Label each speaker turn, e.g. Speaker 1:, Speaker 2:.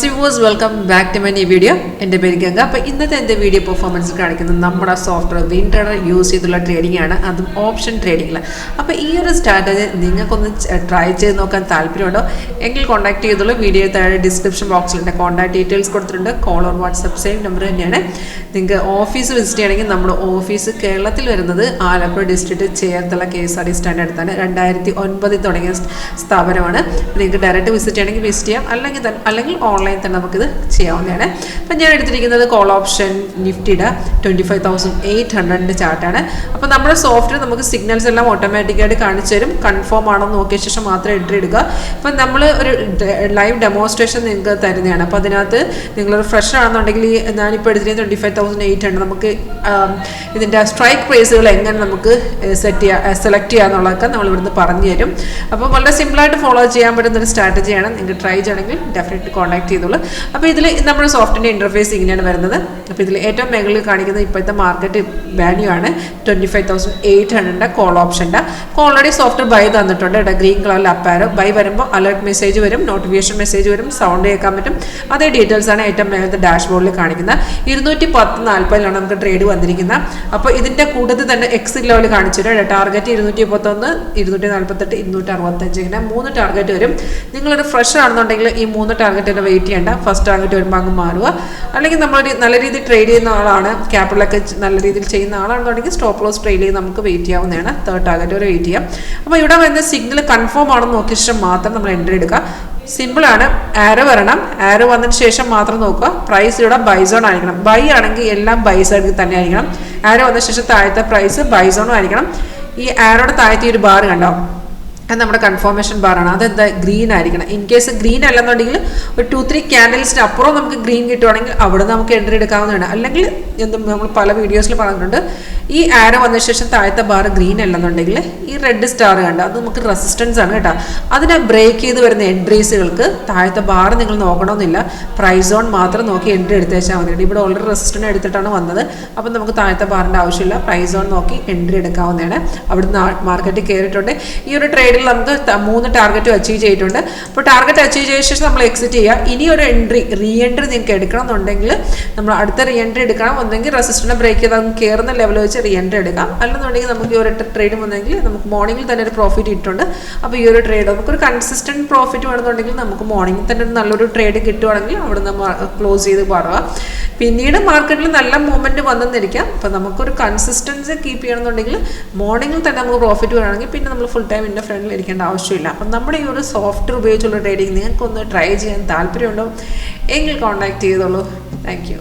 Speaker 1: Viewers, welcome back to my new video. എൻ്റെ പേര് ഗംഗ. അപ്പോൾ ഇന്നത്തെ എൻ്റെ വീഡിയോ പെർഫോമൻസ് കാണിക്കുന്നത് നമ്മുടെ സോഫ്റ്റ്വെയർ വിൻട്രേഡർ യൂസ് ചെയ്തുള്ള ട്രേഡിംഗ് ആണ്, അതും ഓപ്ഷൻ ട്രേഡിംഗിൽ. അപ്പോൾ ഈ ഒരു സ്ട്രാറ്റജി നിങ്ങൾക്കൊന്ന് ട്രൈ ചെയ്ത് നോക്കാൻ താല്പര്യമുണ്ടോ എങ്കിൽ കോൺടാക്ട് ചെയ്തോളൂ. വീഡിയോ താഴെ ഡിസ്ക്രിപ്ഷൻ ബോക്സിൽ എൻ്റെ കോൺടാക്ട് ഡീറ്റെയിൽസ് കൊടുത്തിട്ടുണ്ട്. Call or WhatsApp same number തന്നെയാണ്. നിങ്ങൾക്ക് ഓഫീസ് വിസിറ്റ് ചെയ്യണമെങ്കിൽ നമ്മുടെ ഓഫീസ് കേരളത്തിൽ വരുന്നത് Alappuzha district Cherthala KSRTC stand അടുത്താണ്. 2009 തുടങ്ങിയ സ്ഥാപനമാണ്. നിങ്ങൾക്ക് ഡയറക്റ്റ് വിസിറ്റ് ചെയ്യണമെങ്കിൽ വിസിറ്റ് ചെയ്യാം, അല്ലെങ്കിൽ ഓൺലൈൻ തന്നെ നമുക്കിത് ചെയ്യാവുന്നതാണ്. അപ്പം ഞാൻ എടുത്തിരിക്കുന്നത് കോൾ ഓപ്ഷൻ നിഫ്റ്റിയുടെ 25,800 ചാർട്ടാണ്. അപ്പോൾ നമ്മുടെ സോഫ്റ്റ്വെയർ നമുക്ക് സിഗ്നൽസ് എല്ലാം ഓട്ടോമാറ്റിക്കായിട്ട് കാണിച്ചു തരും. കൺഫേം ആണോ നോക്കിയ ശേഷം മാത്രം എൻട്രി എടുക്കുക. ഇപ്പം നമ്മൾ ഒരു ലൈവ് ഡെമോൺസ്ട്രേഷൻ നിങ്ങൾക്ക് തരുന്നതാണ്. അപ്പോൾ അതിനകത്ത് നിങ്ങളൊരു ഫ്രഷ് ആണെന്നുണ്ടെങ്കിൽ ഞാനിപ്പോൾ എടുത്തിരിക്കുന്നത് 25,800 നമുക്ക് ഇതിൻ്റെ സ്ട്രൈക്ക് പ്രൈസുകൾ എങ്ങനെ നമുക്ക് സെലക്ട് ചെയ്യാന്നുള്ളതൊക്കെ നമ്മൾ ഇവിടുന്ന് പറഞ്ഞു തരും. അപ്പോൾ വളരെ സിമ്പിളായിട്ട് ഫോളോ ചെയ്യാൻ പറ്റുന്ന ഒരു സ്ട്രാറ്റജിയാണ്. നിങ്ങൾക്ക് ട്രൈ ചെയ്യണമെങ്കിൽ ഡെഫിനറ്റ്ലി കോൺടാക്ട് ചെയ്തോളൂ. അപ്പോൾ ഇതിൽ നമ്മുടെ സോഫ്റ്റ്വെയറിൻ്റെ ഇൻ്റർഫേസ് ഇങ്ങനെയാണ് വരുന്നത്. അപ്പോൾ ഇതിൽ ഏറ്റവും മുകളിൽ കാണിക്കുന്നത് ഇപ്പോഴത്തെ മാർക്കറ്റ് വാല്യൂ ആണ് 25,800 കോൾ ഓപ്ഷൻ്റെ. അപ്പോൾ ഓൾറെഡി സോഫ്റ്റ്വെയർ ബൈ തന്നിട്ടുണ്ട്. ഗ്രീൻ കളറിൽ അപ്പാരോ ബൈ വരുമ്പോൾ അലേർട്ട് മെസ്സേജ് വരും, നോട്ടിഫിക്കേഷൻ മെസ്സേജ് വരും, സൗണ്ട് കേൾക്കാൻ പറ്റും. അതേ ഡീറ്റെയിൽസ് ആണ് ഏറ്റവും മേലത്തെ ഡാഷ്ബോർഡിൽ കാണിക്കുന്നത്. 210.40 നമുക്ക് ട്രേഡ് വന്നിരിക്കുന്നത്. അപ്പോൾ ഇതിൻ്റെ കൂടുതൽ തന്നെ എക്സിറ്റ് ലെവൽ കാണിച്ചു തരും. ടാർഗറ്റ് 231, 248, 265 ഇങ്ങനെ 3 ടാർഗറ്റ് വരും. നിങ്ങളൊരു ഫ്രഷ് ആണെന്നുണ്ടെങ്കിൽ ഈ 3 ടാർഗറ്റ് തന്നെ വെയിറ്റ് ചെയ്യേണ്ട. ഫസ്റ്റ് ടാർഗറ്റ് വരുമ്പോൾ അങ്ങ് മാറുക. അല്ലെങ്കിൽ നമ്മളൊരു നല്ല രീതിയിൽ ട്രേഡ് ചെയ്യുന്ന ആളാണ്, ക്യാപിറ്റലൊക്കെ നല്ല രീതിയിൽ ചെയ്യുന്ന ആളാണെന്നുണ്ടെങ്കിൽ സ്റ്റോപ്പ് ലോസ് ട്രേഡ് ചെയ്ത് നമുക്ക് വെയിറ്റ് ചെയ്യാവുന്നതാണ്. തേർഡ് ടാർഗറ്റ് വരെ വെയിറ്റ് ചെയ്യാം. അപ്പോൾ ഇവിടെ വരുന്ന സിഗ്നൽ കൺഫേം ആണെന്ന് നോക്കിയ ശേഷം മാത്രം നമ്മൾ എൻട്രി എടുക്കുക. സിമ്പിളാണ്. ആരോ വരണം, ആരോ വന്നതിന് ശേഷം മാത്രം നോക്കുക. പ്രൈസ് ഇവിടെ ബൈസോൺ ആയിരിക്കണം. ബൈ ആണെങ്കിൽ എല്ലാം ബൈ സൈഡിൽ തന്നെ ആയിരിക്കണം. ആരോ വന്ന ശേഷം താഴത്തെ പ്രൈസ് ബൈസോണും ആയിരിക്കണം. ഈ ആരോടെ താഴത്തെ ഒരു ബാർ കണ്ടോ, അത് നമ്മുടെ കൺഫർമേഷൻ ബാറാണ്. അതെന്താ ഗ്രീൻ ആയിരിക്കണം. ഇൻ കേസ് ഗ്രീൻ അല്ലെന്നുണ്ടെങ്കിൽ ഒരു 2-3 ക്യാൻഡിൽസിന് അപ്പുറം നമുക്ക് ഗ്രീൻ കിട്ടുവാണെങ്കിൽ അവിടെ നമുക്ക് എൻട്രി എടുക്കാവുന്നതാണ്. അല്ലെങ്കിൽ നമ്മൾ പല വീഡിയോസിൽ പറഞ്ഞിട്ടുണ്ട്, ഈ ആരോ വന്ന ശേഷം താഴത്തെ ബാർ ഗ്രീൻ അല്ലെന്നുണ്ടെങ്കിൽ ഈ റെഡ് സ്റ്റാർ കണ്ട അത് നമുക്ക് റെസിസ്റ്റൻസ് ആണ് കേട്ടോ. അതിനെ ബ്രേക്ക് ചെയ്ത് വരുന്ന എൻട്രീസുകൾക്ക് താഴത്തെ ബാർ നിങ്ങൾ നോക്കണമെന്നില്ല, പ്രൈസ് സോൺ മാത്രം നോക്കി എൻട്രി എടുത്ത് വെച്ചാൽ മതി. ഇവിടെ ഓൾറെഡി റെസിസ്റ്റൻസ് എടുത്തിട്ടാണ് വന്നത്. അപ്പം നമുക്ക് താഴത്തെ ബാറിൻ്റെ ആവശ്യമില്ല, പ്രൈസ് സോൺ നോക്കി എൻട്രി എടുക്കാവുന്നതാണ്. അവിടുന്ന് മാർക്കറ്റിൽ കയറിയിട്ടുണ്ട്. ഈ ഒരു ട്രേഡിൽ നമുക്ക് 3 ടാർഗറ്റ് അച്ചീവ് ചെയ്തിട്ടുണ്ട്. അപ്പോൾ ടാർഗറ്റ് അച്ചീവ് ചെയ്ത ശേഷം നമ്മൾ എക്സിറ്റ് ചെയ്യുക. ഇനി ഒരു റീ എൻട്രി നിങ്ങൾക്ക് എടുക്കണം എന്നുണ്ടെങ്കിൽ നമ്മൾ അടുത്ത റീ എൻട്രി എടുക്കണം. ഒന്നെങ്കിൽ റെസിസ്റ്റൻസ് ബ്രേക്ക് ചെയ്ത് നമുക്ക് കയറുന്ന ലെവൽ വെച്ച് റീ എൻട്രി എടുക്കാം. അല്ലെന്നുണ്ടെങ്കിൽ നമുക്ക് ഈ ഒരു ട്രേഡ് വന്നെങ്കിൽ നമുക്ക് മോർണിംഗിൽ തന്നെ ഒരു പ്രോഫിറ്റ് ഇട്ടുണ്ട്. അപ്പോൾ ഈ ഒരു ട്രേഡ് നമുക്കൊരു കൺസിസ്റ്റൻറ്റ് പ്രോഫിറ്റ് വേണമെന്നുണ്ടെങ്കിൽ നമുക്ക് മോർണിംഗിൽ തന്നെ നല്ലൊരു ട്രേഡ് കിട്ടുവാണെങ്കിൽ അവിടെ നിന്ന് ക്ലോസ് ചെയ്ത് പറയുക. പിന്നീട് മാർക്കറ്റിൽ നല്ല മൂവ്മെൻറ്റ് വന്നെന്നിരിക്കാം. അപ്പോൾ നമുക്കൊരു കൺസിസ്റ്റൻസി കീപ്പ് ചെയ്യണമെന്നുണ്ടെങ്കിൽ മോർണിംഗിൽ തന്നെ നമുക്ക് പ്രോഫിറ്റ് വേണമെങ്കിൽ പിന്നെ നമ്മൾ ഫുൾ ടൈം എൻ്റെ ഫ്രണ്ടിൽ ഇരിക്കേണ്ട ആവശ്യമില്ല. അപ്പം നമ്മുടെ ഈ ഒരു സോഫ്റ്റ്വെയർ ഉപയോഗിച്ചുള്ള ട്രേഡിംഗ് നിങ്ങൾക്കൊന്ന് ട്രൈ ചെയ്യാൻ താല്പര്യമുണ്ടോ എങ്കിൽ കോൺടാക്ട് ചെയ്തോളൂ. Thank you.